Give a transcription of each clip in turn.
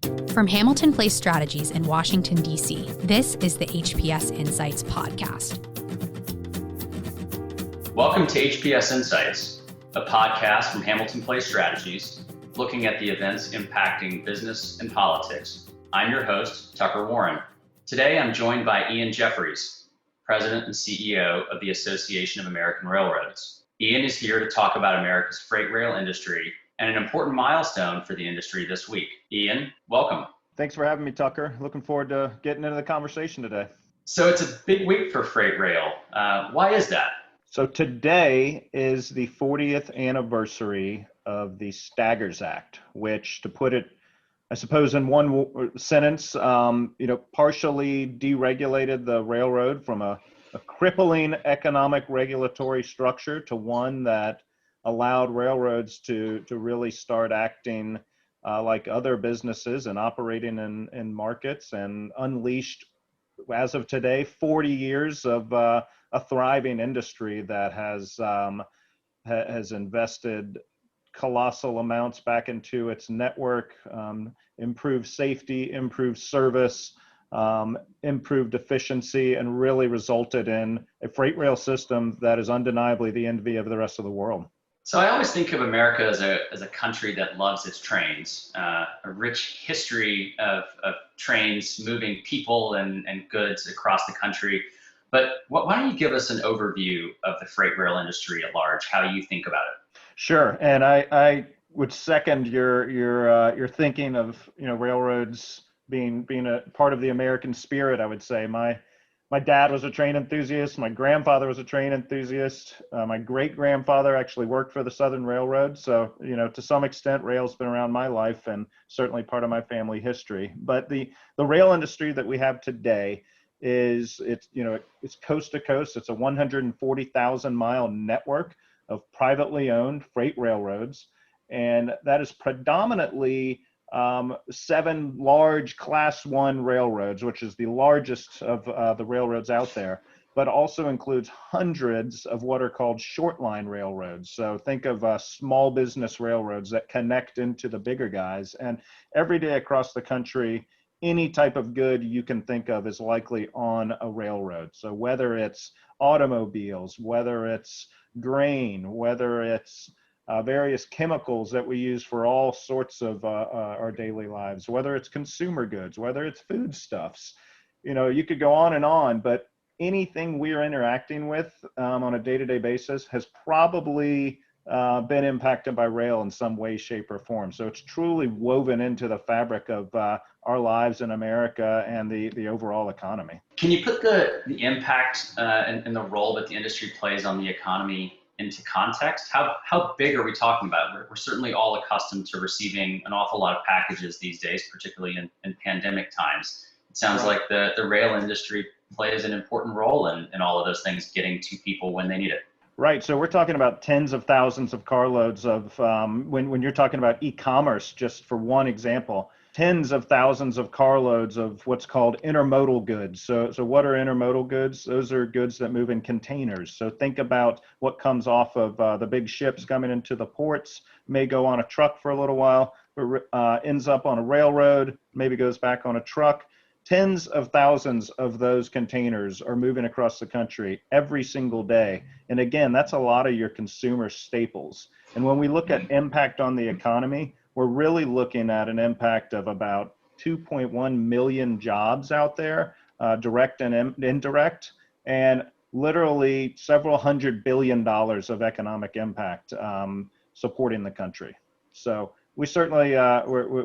From Hamilton Place Strategies in Washington, D.C., this is the HPS Insights podcast. Welcome to HPS Insights, a podcast from Hamilton Place Strategies, looking at the events impacting business and politics. I'm your host, Tucker Warren. Today, I'm joined by Ian Jefferies, President and CEO of the Association of American Railroads. Ian is here to talk about America's freight rail industry and an important milestone for the industry this week. Ian, welcome. Thanks for having me, Tucker. Looking forward to getting into the conversation today. So it's a big week for freight rail. Why is that? So today is the 40th anniversary of the Staggers Act, which, to put it, I suppose, in one sentence, partially deregulated the railroad from a crippling economic regulatory structure to one that allowed railroads to really start acting like other businesses and operating in markets, and unleashed, as of today, 40 years of a thriving industry that has invested colossal amounts back into its network, improved safety, improved service, improved efficiency, and really resulted in a freight rail system that is undeniably the envy of the rest of the world. So I always think of America as a country that loves its trains, a rich history of trains moving people and goods across the country. But why don't you give us an overview of the freight rail industry at large, how you think about it? Sure, and I would second your thinking of railroads being a part of the American spirit. I would say my dad was a train enthusiast. My grandfather was a train enthusiast. My great-grandfather actually worked for the Southern Railroad. So, to some extent, rail's been around my life and certainly part of my family history. But the rail industry that we have today it's coast to coast. It's a 140,000-mile network of privately owned freight railroads. And that is predominantly 7 large Class 1 railroads, which is the largest of the railroads out there, but also includes hundreds of what are called short line railroads. So think of small business railroads that connect into the bigger guys. And every day across the country, any type of good you can think of is likely on a railroad. So whether it's automobiles, whether it's grain, whether it's various chemicals that we use for all sorts of our daily lives, whether it's consumer goods, whether it's foodstuffs, you could go on, but anything we're interacting with on a day-to-day basis has probably been impacted by rail in some way, shape, or form. So it's truly woven into the fabric of our lives in America and the overall economy. Can you put the impact and the role that the industry plays on the economy into context? How big are we talking about? We're certainly all accustomed to receiving an awful lot of packages these days, particularly in pandemic times. It sounds like the rail industry plays an important role in all of those things getting to people when they need it. Right. So we're talking about tens of thousands of carloads of, when you're talking about e-commerce, just for one example, tens of thousands of carloads of what's called intermodal goods. So what are intermodal goods? Those are goods that move in containers. So think about what comes off of the big ships coming into the ports, may go on a truck for a little while, ends up on a railroad, maybe goes back on a truck. Tens of thousands of those containers are moving across the country every single day. And again, that's a lot of your consumer staples. And when we look at impact on the economy, we're really looking at an impact of about 2.1 million jobs out there, direct and indirect, and literally several $100 billion of economic impact supporting the country. So we certainly,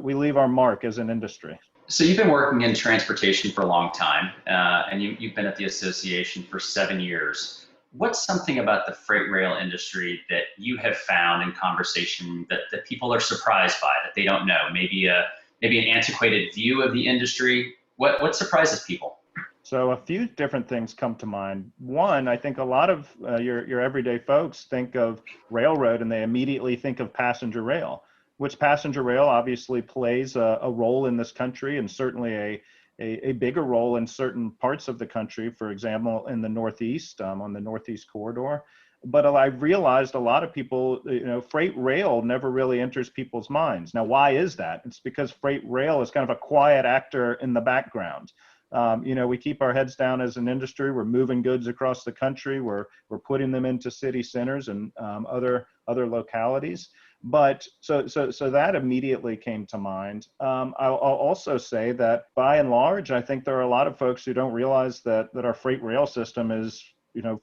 we leave our mark as an industry. So you've been working in transportation for a long time, and you've been at the association for 7 years. What's something about the freight rail industry that you have found in conversation that people are surprised by, that they don't know? Maybe an antiquated view of the industry. What surprises people? So a few different things come to mind. One, I think a lot of your everyday folks think of railroad and they immediately think of passenger rail, which passenger rail obviously plays a role in this country, and certainly a bigger role in certain parts of the country, for example, in the Northeast, on the Northeast corridor. But I realized a lot of people, freight rail never really enters people's minds. Now, why is that? It's because freight rail is kind of a quiet actor in the background. We keep our heads down as an industry. We're moving goods across the country. We're putting them into city centers and other localities. But so that immediately came to mind. I'll also say that by and large, I think there are a lot of folks who don't realize that our freight rail system is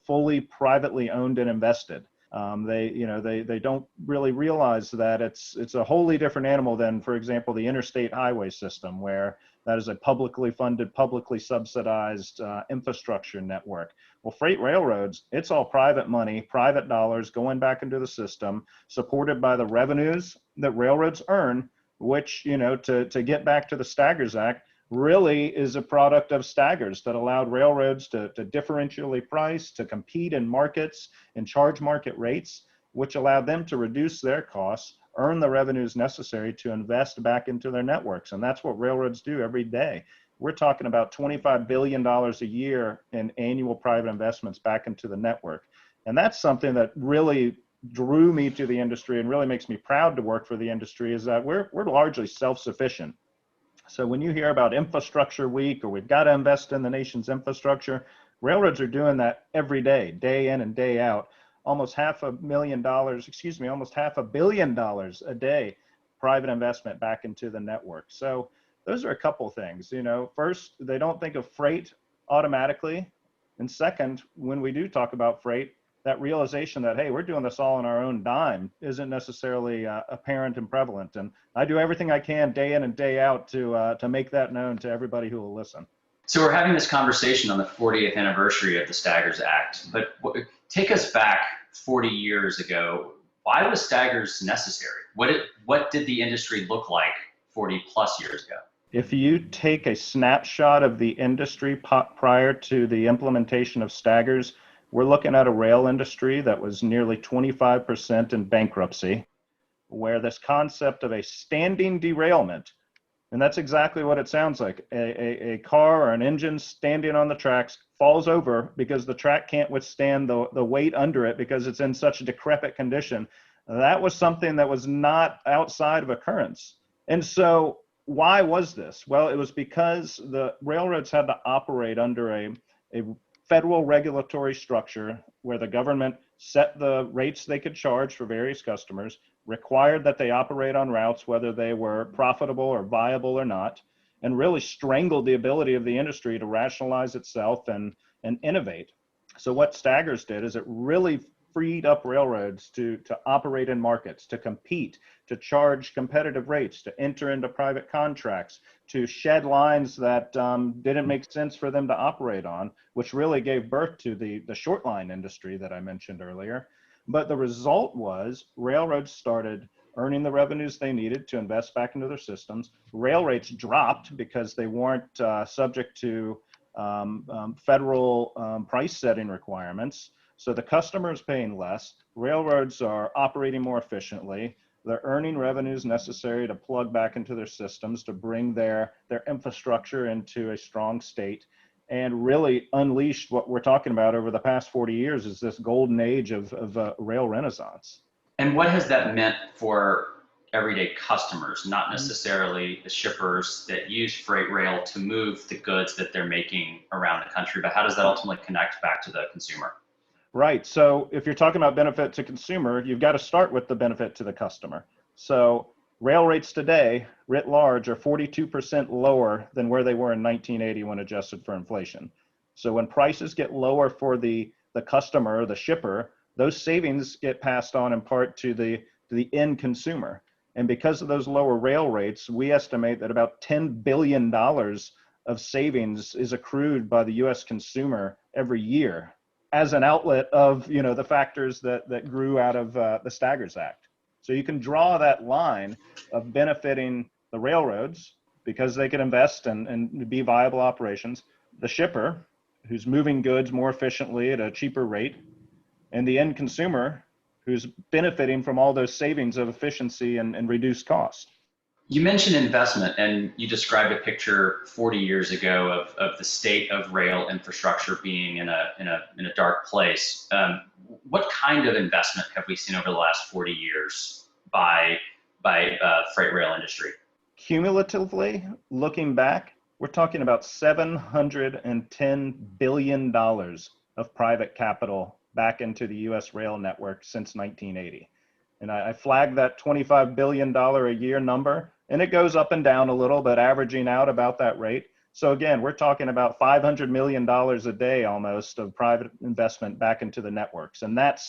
fully privately owned and invested. They don't really realize that it's a wholly different animal than, for example, the interstate highway system, where that is a publicly funded, publicly subsidized infrastructure network. Well, freight railroads, it's all private money, private dollars going back into the system, supported by the revenues that railroads earn, which, to get back to the Staggers Act, really is a product of Staggers that allowed railroads to differentially price, to compete in markets and charge market rates, which allowed them to reduce their costs, earn the revenues necessary to invest back into their networks. And that's what railroads do every day. We're talking about $25 billion a year in annual private investments back into the network. And that's something that really drew me to the industry and really makes me proud to work for the industry, is that we're largely self-sufficient. So when you hear about infrastructure week, or we've got to invest in the nation's infrastructure, railroads are doing that every day in and day out. Almost $500 million a day, private investment back into the network. So those are a couple things. First, they don't think of freight automatically. And second, when we do talk about freight, that realization that, hey, we're doing this all on our own dime isn't necessarily apparent and prevalent. And I do everything I can day in and day out to make that known to everybody who will listen. So we're having this conversation on the 40th anniversary of the Staggers Act, but take us back 40 years ago. Why was Staggers necessary? What did the industry look like 40 plus years ago? If you take a snapshot of the industry prior to the implementation of Staggers, we're looking at a rail industry that was nearly 25% in bankruptcy, where this concept of a standing derailment, and that's exactly what it sounds like, a car or an engine standing on the tracks falls over because the track can't withstand the weight under it because it's in such a decrepit condition. That was something that was not outside of occurrence. And so why was this? Well, it was because the railroads had to operate under a federal regulatory structure where the government set the rates they could charge for various customers, required that they operate on routes whether they were profitable or viable or not, and really strangled the ability of the industry to rationalize itself and innovate. So what Staggers did is it really freed up railroads to operate in markets, to compete, to charge competitive rates, to enter into private contracts, to shed lines that didn't make sense for them to operate on, which really gave birth to the short line industry that I mentioned earlier. But the result was railroads started earning the revenues they needed to invest back into their systems. Rail rates dropped because they weren't subject to federal price setting requirements. So the customer is paying less, railroads are operating more efficiently, they're earning revenues necessary to plug back into their systems to bring their infrastructure into a strong state, and really unleashed what we're talking about over the past 40 years is this golden age of rail renaissance. And what has that meant for everyday customers, not necessarily the shippers that use freight rail to move the goods that they're making around the country, but how does that ultimately connect back to the consumer? Right. So if you're talking about benefit to consumer, you've got to start with the benefit to the customer. So rail rates today, writ large, are 42% lower than where they were in 1980 when adjusted for inflation. So when prices get lower for the customer, the shipper, those savings get passed on in part to the end consumer. And because of those lower rail rates, we estimate that about $10 billion of savings is accrued by the U.S. consumer every year as an outlet of the factors that grew out of the Staggers Act. So you can draw that line of benefiting the railroads because they can invest and be viable operations, the shipper who's moving goods more efficiently at a cheaper rate, and the end consumer who's benefiting from all those savings of efficiency and reduced cost. You mentioned investment, and you described a picture 40 years ago of the state of rail infrastructure being in a dark place. What kind of investment have we seen over the last 40 years by freight rail industry? Cumulatively, looking back, we're talking about $710 billion of private capital back into the U.S. rail network since 1980. And I flagged that $25 billion a year number, and it goes up and down a little, but averaging out about that rate. So again, we're talking about $500 million a day almost of private investment back into the networks. And that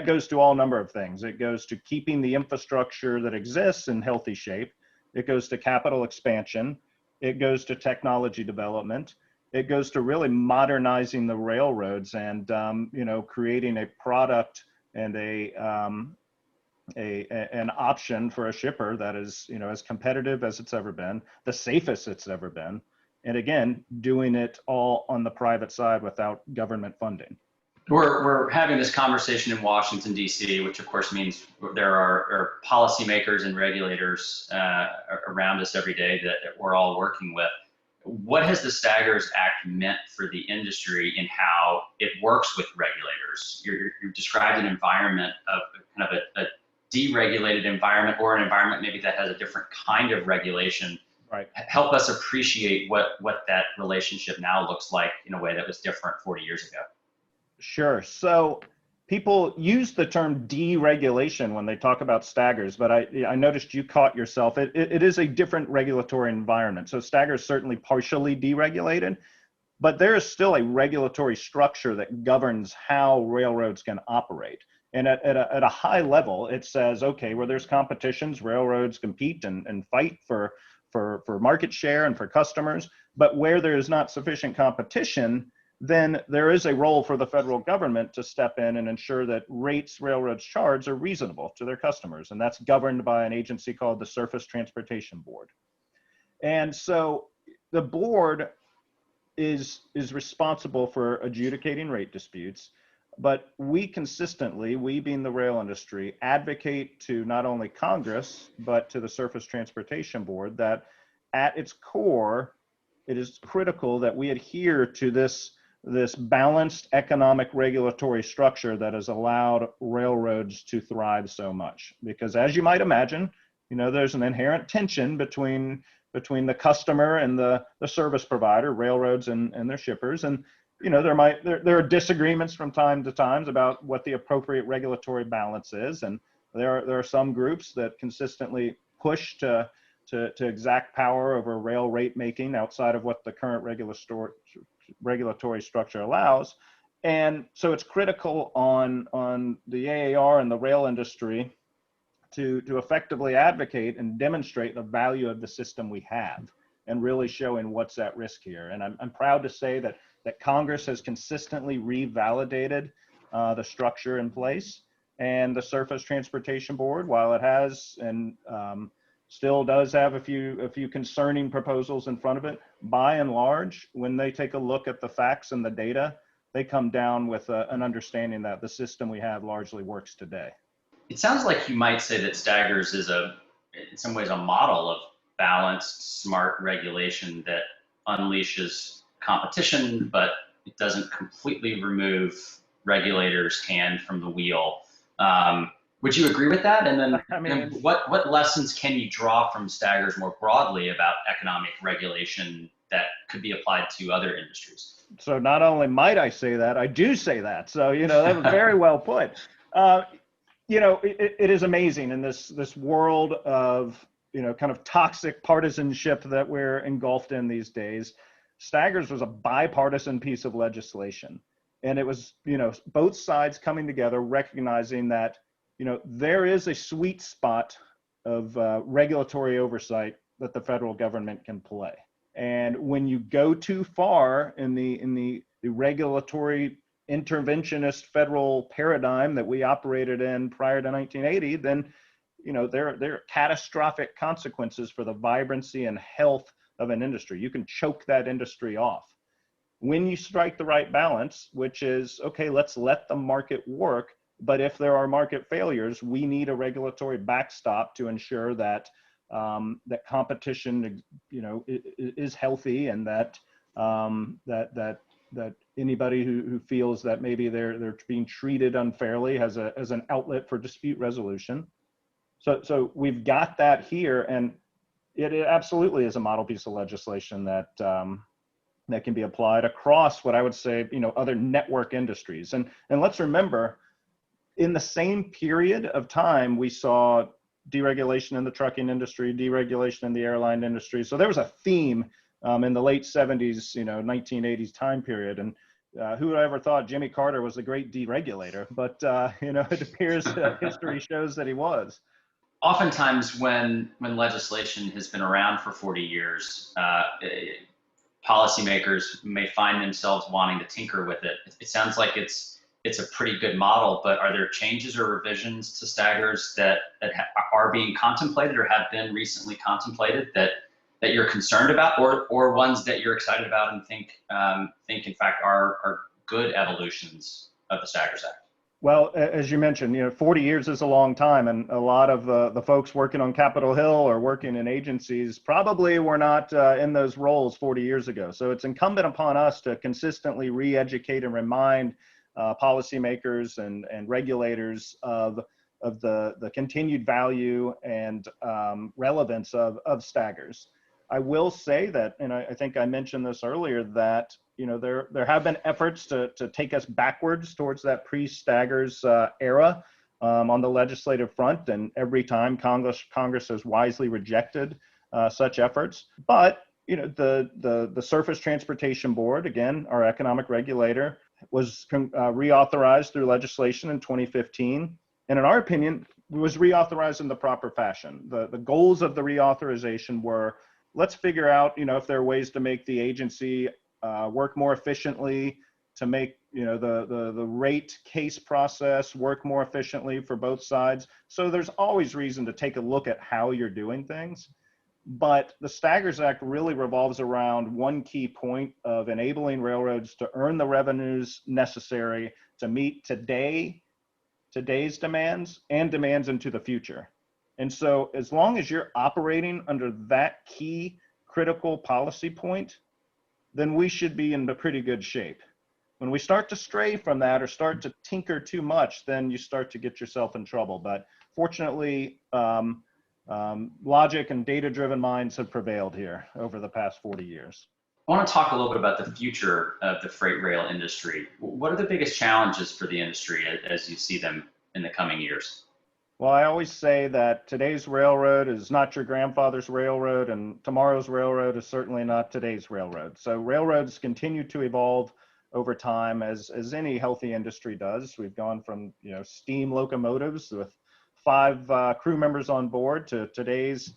goes to all number of things. It goes to keeping the infrastructure that exists in healthy shape. It goes to capital expansion. It goes to technology development. It goes to really modernizing the railroads and creating a product and an option for a shipper that is as competitive as it's ever been, the safest it's ever been, and again doing it all on the private side without government funding. We're having this conversation in Washington, D.C., which of course means there are policymakers and regulators around us every day that we're all working with. What has the Staggers Act meant for the industry and how it works with regulators? You described an environment of kind of a deregulated environment, or an environment maybe that has a different kind of regulation. Right. Help us appreciate what that relationship now looks like in a way that was different 40 years ago. Sure. So people use the term deregulation when they talk about Staggers, but I noticed you caught yourself. It is a different regulatory environment. So Staggers certainly partially deregulated, but there is still a regulatory structure that governs how railroads can operate. And at a high level, it says, okay, where there's competitions, railroads compete and fight for market share and for customers. But where there is not sufficient competition, then there is a role for the federal government to step in and ensure that rates railroads charge are reasonable to their customers. And that's governed by an agency called the Surface Transportation Board. And so the board is responsible for adjudicating rate disputes, but we consistently, we being the rail industry, advocate to not only Congress, but to the Surface Transportation Board that at its core, it is critical that we adhere to this balanced economic regulatory structure that has allowed railroads to thrive so much. Because as you might imagine, there's an inherent tension between the customer and the service provider, railroads and their shippers. And there are disagreements from time to time about what the appropriate regulatory balance is. And there are some groups that consistently push to exact power over rail rate making outside of what the current regulatory structure allows. And so it's critical on the AAR and the rail industry to effectively advocate and demonstrate the value of the system we have and really showing what's at risk here. And I'm proud to say that Congress has consistently revalidated the structure in place, and the Surface Transportation Board, while it has and still does have a few concerning proposals in front of it, by and large, when they take a look at the facts and the data, they come down with an understanding that the system we have largely works today. It sounds like you might say that Staggers is in some ways a model of balanced, smart regulation that unleashes competition, but it doesn't completely remove regulators' hand from the wheel. Would you agree with that? And then what lessons can you draw from Staggers more broadly about economic regulation that could be applied to other industries? So not only might I say that, I do say that. So, that was very well put. It is amazing in this world of, kind of toxic partisanship that we're engulfed in these days. Staggers was a bipartisan piece of legislation. And it was, both sides coming together, recognizing that, there is a sweet spot of regulatory oversight that the federal government can play. And when you go too far in the regulatory interventionist federal paradigm that we operated in prior to 1980, then there are catastrophic consequences for the vibrancy and health of an industry. You can choke that industry off. When you strike the right balance, which is, okay, let's let the market work, but if there are market failures, we need a regulatory backstop to ensure that that competition, is healthy, and that that anybody who feels that maybe they're being treated unfairly has an outlet for dispute resolution. So we've got that here, and it absolutely is a model piece of legislation that that can be applied across what I would say, other network industries. And let's remember, in the same period of time, we saw deregulation in the trucking industry, deregulation in the airline industry. So there was a theme in the late 70s, 1980s time period. And who would have ever thought Jimmy Carter was a great deregulator? But, it appears history shows that he was. Oftentimes when legislation has been around for 40 years, policymakers may find themselves wanting to tinker with it. It sounds like it's a pretty good model, but are there changes or revisions to Staggers that are being contemplated or have been recently contemplated that you're concerned about, or ones that you're excited about and think in fact are good evolutions of the Staggers Act? Well, as you mentioned, 40 years is a long time, and a lot of the folks working on Capitol Hill or working in agencies probably were not in those roles 40 years ago. So it's incumbent upon us to consistently re-educate and remind policymakers and regulators of the continued value and relevance of Staggers. I will say that, and I think I mentioned this earlier, that there have been efforts to take us backwards towards that pre-Staggers era on the legislative front, and every time Congress has wisely rejected such efforts. But the Surface Transportation Board, again, our economic regulator, was reauthorized through legislation in 2015, and in our opinion, was reauthorized in the proper fashion. The goals of the reauthorization were, let's figure out, if there are ways to make the agency work more efficiently, to make the rate case process work more efficiently for both sides. So there's always reason to take a look at how you're doing things. But the Staggers Act really revolves around one key point of enabling railroads to earn the revenues necessary to meet today's demands and demands into the future. And so as long as you're operating under that key critical policy point, then we should be in pretty good shape. When we start to stray from that or start to tinker too much, then you start to get yourself in trouble. But fortunately, logic and data-driven minds have prevailed here over the past 40 years. I want to talk a little bit about the future of the freight rail industry. What are the biggest challenges for the industry as you see them in the coming years? Well, I always say that today's railroad is not your grandfather's railroad, and tomorrow's railroad is certainly not today's railroad. So railroads continue to evolve over time, as any healthy industry does. We've gone from steam locomotives with 5 crew members on board to today's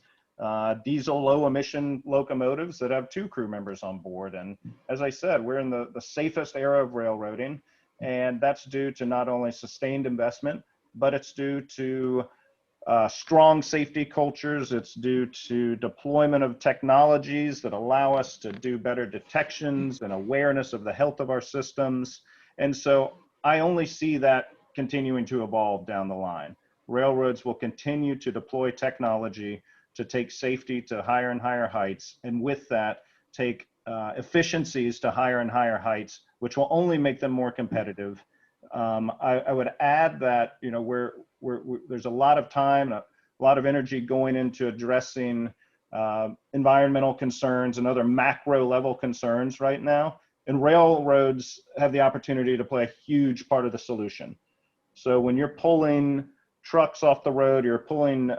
diesel low emission locomotives that have 2 crew members on board. And as I said, we're in the safest era of railroading, and that's due to not only sustained investment, but it's due to strong safety cultures. It's due to deployment of technologies that allow us to do better detections and awareness of the health of our systems. And so I only see that continuing to evolve down the line. Railroads will continue to deploy technology to take safety to higher and higher heights, and with that, take efficiencies to higher and higher heights, which will only make them more competitive. I would add that there's a lot of time, a lot of energy going into addressing environmental concerns and other macro level concerns right now, and railroads have the opportunity to play a huge part of the solution. So when you're pulling trucks off the road, you're pulling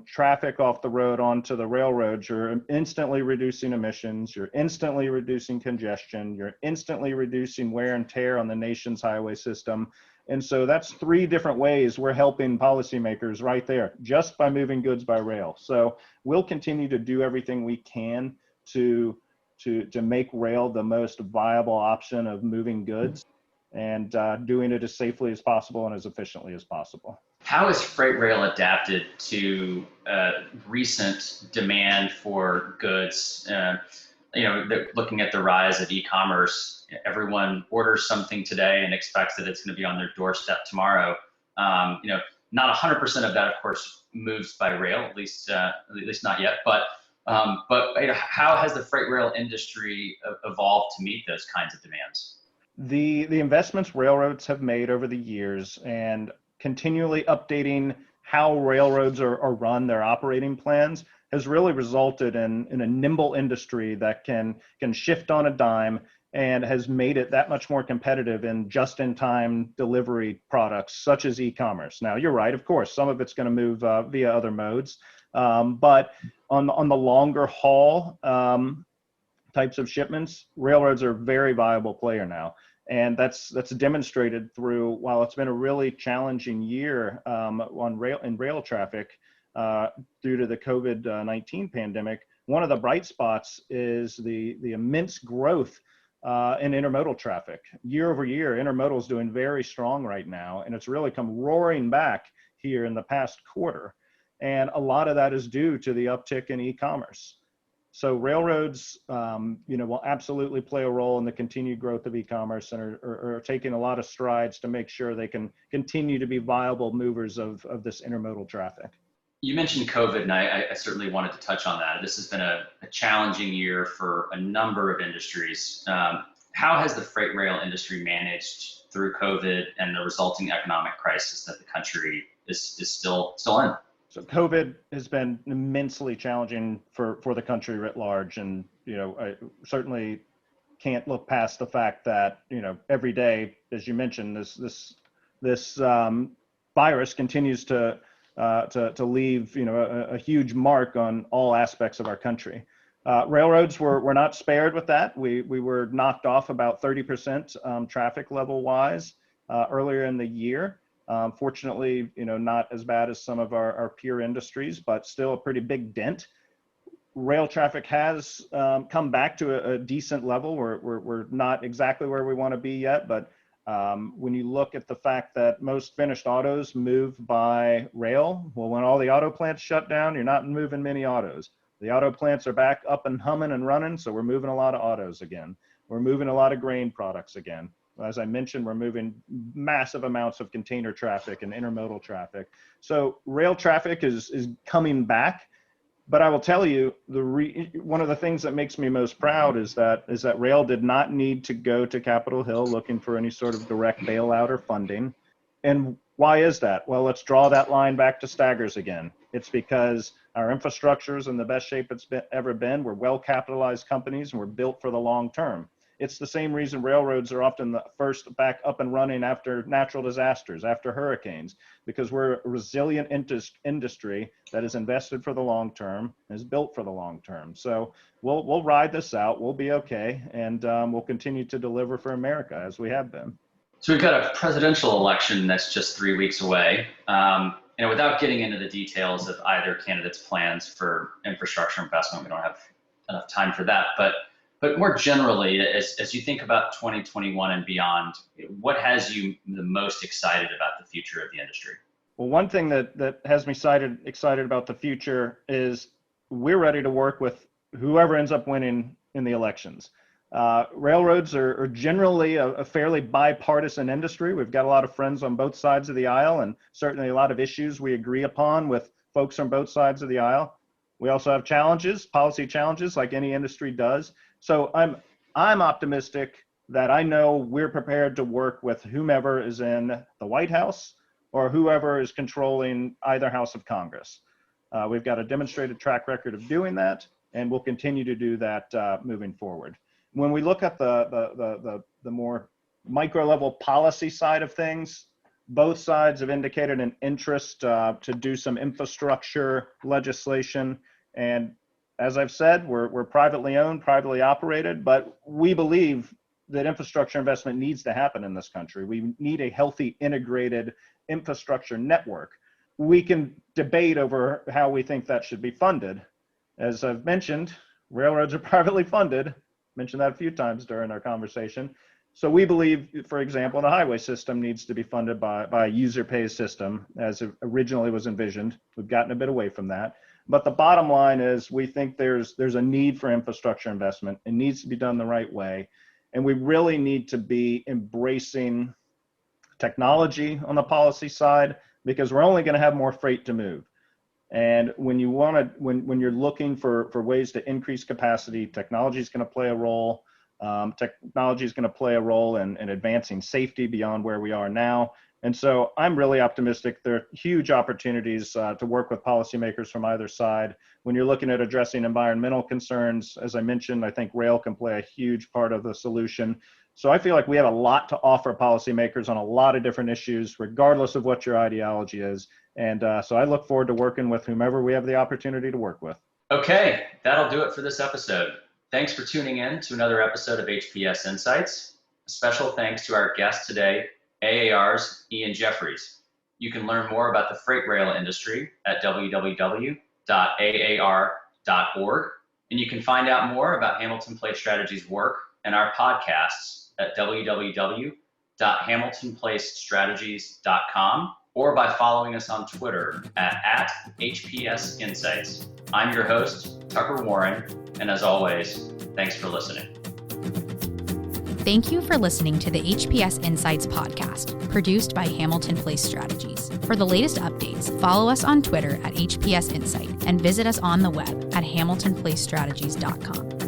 traffic off the road onto the railroads, you're instantly reducing emissions, you're instantly reducing congestion, you're instantly reducing wear and tear on the nation's highway system. And so that's 3 different ways we're helping policymakers right there, just by moving goods by rail. So we'll continue to do everything we can to make rail the most viable option of moving goods, and doing it as safely as possible and as efficiently as possible. How has freight rail adapted to recent demand for goods? Looking at the rise of e-commerce, everyone orders something today and expects that it's going to be on their doorstep tomorrow. Not 100% of that, of course, moves by rail, at least not yet. But how has the freight rail industry evolved to meet those kinds of demands? The investments railroads have made over the years and continually updating how railroads are run, their operating plans, has really resulted in a nimble industry that can shift on a dime and has made it that much more competitive in just-in-time delivery products such as e-commerce. Now, you're right, of course, some of it's going to move via other modes, but on the longer haul types of shipments, railroads are a very viable player now. And that's demonstrated through, while it's been a really challenging year in rail traffic due to the COVID-19 pandemic, one of the bright spots is the immense growth in intermodal traffic. Year over year, intermodal is doing very strong right now, and it's really come roaring back here in the past quarter. And a lot of that is due to the uptick in e-commerce. So railroads, will absolutely play a role in the continued growth of e-commerce and are taking a lot of strides to make sure they can continue to be viable movers of this intermodal traffic. You mentioned COVID, and I certainly wanted to touch on that. This has been a challenging year for a number of industries. How has the freight rail industry managed through COVID and the resulting economic crisis that the country is still in? So COVID has been immensely challenging for the country writ large. And, I certainly can't look past the fact that, every day, as you mentioned, this virus continues to leave, a huge mark on all aspects of our country. Railroads were not spared with that. We were knocked off about 30% traffic level wise earlier in the year. Fortunately, not as bad as some of our peer industries, but still a pretty big dent. Rail traffic has come back to a decent level. We're not exactly where we want to be yet, but when you look at the fact that most finished autos move by rail, well, when all the auto plants shut down, you're not moving many autos. The auto plants are back up and humming and running, so we're moving a lot of autos again. We're moving a lot of grain products again. As I mentioned, we're moving massive amounts of container traffic and intermodal traffic. So rail traffic is coming back. But I will tell you, one of the things that makes me most proud is that rail did not need to go to Capitol Hill looking for any sort of direct bailout or funding. And why is that? Well, let's draw that line back to Staggers again. It's because our infrastructure is in the best shape it's ever been. We're well-capitalized companies, and we're built for the long term. It's the same reason railroads are often the first back up and running after natural disasters, after hurricanes, because we're a resilient industry that is invested for the long term, is built for the long term. So we'll ride this out. We'll be okay, and we'll continue to deliver for America as we have been. So we've got a presidential election that's just 3 weeks away. Without getting into the details of either candidate's plans for infrastructure investment, we don't have enough time for that. But more generally, as you think about 2021 and beyond, what has you the most excited about the future of the industry? Well, one thing that has me excited about the future is we're ready to work with whoever ends up winning in the elections. Railroads are generally a fairly bipartisan industry. We've got a lot of friends on both sides of the aisle, and certainly a lot of issues we agree upon with folks on both sides of the aisle. We also have challenges, policy challenges, like any industry does. So I'm optimistic that I know we're prepared to work with whomever is in the White House or whoever is controlling either house of Congress. We've got a demonstrated track record of doing that, and we'll continue to do that moving forward. When we look at the more micro level policy side of things, both sides have indicated an interest to do some infrastructure legislation. And as I've said, we're privately owned, privately operated, but we believe that infrastructure investment needs to happen in this country. We need a healthy, integrated infrastructure network. We can debate over how we think that should be funded. As I've mentioned, railroads are privately funded. Mentioned that a few times during our conversation. So we believe, for example, the highway system needs to be funded by a user-pays system as it originally was envisioned. We've gotten a bit away from that. But the bottom line is we think there's a need for infrastructure investment. It needs to be done the right way. And we really need to be embracing technology on the policy side, because we're only going to have more freight to move. And when you're looking for ways to increase capacity, technology is going to play a role. Technology is going to play a role in advancing safety beyond where we are now. And so I'm really optimistic. There are huge opportunities to work with policymakers from either side. When you're looking at addressing environmental concerns, as I mentioned, I think rail can play a huge part of the solution. So I feel like we have a lot to offer policymakers on a lot of different issues, regardless of what your ideology is. And so I look forward to working with whomever we have the opportunity to work with. Okay, that'll do it for this episode. Thanks for tuning in to another episode of HPS Insights. A special thanks to our guest today, AAR's Ian Jefferies. You can learn more about the freight rail industry at www.aar.org, and you can find out more about Hamilton Place Strategies' work and our podcasts at www.hamiltonplacestrategies.com or by following us on Twitter at HPS Insights. I'm your host, Tucker Warren, and as always, thanks for listening. Thank you for listening to the HPS Insights podcast, produced by Hamilton Place Strategies. For the latest updates, follow us on Twitter at HPS Insight and visit us on the web at hamiltonplacestrategies.com.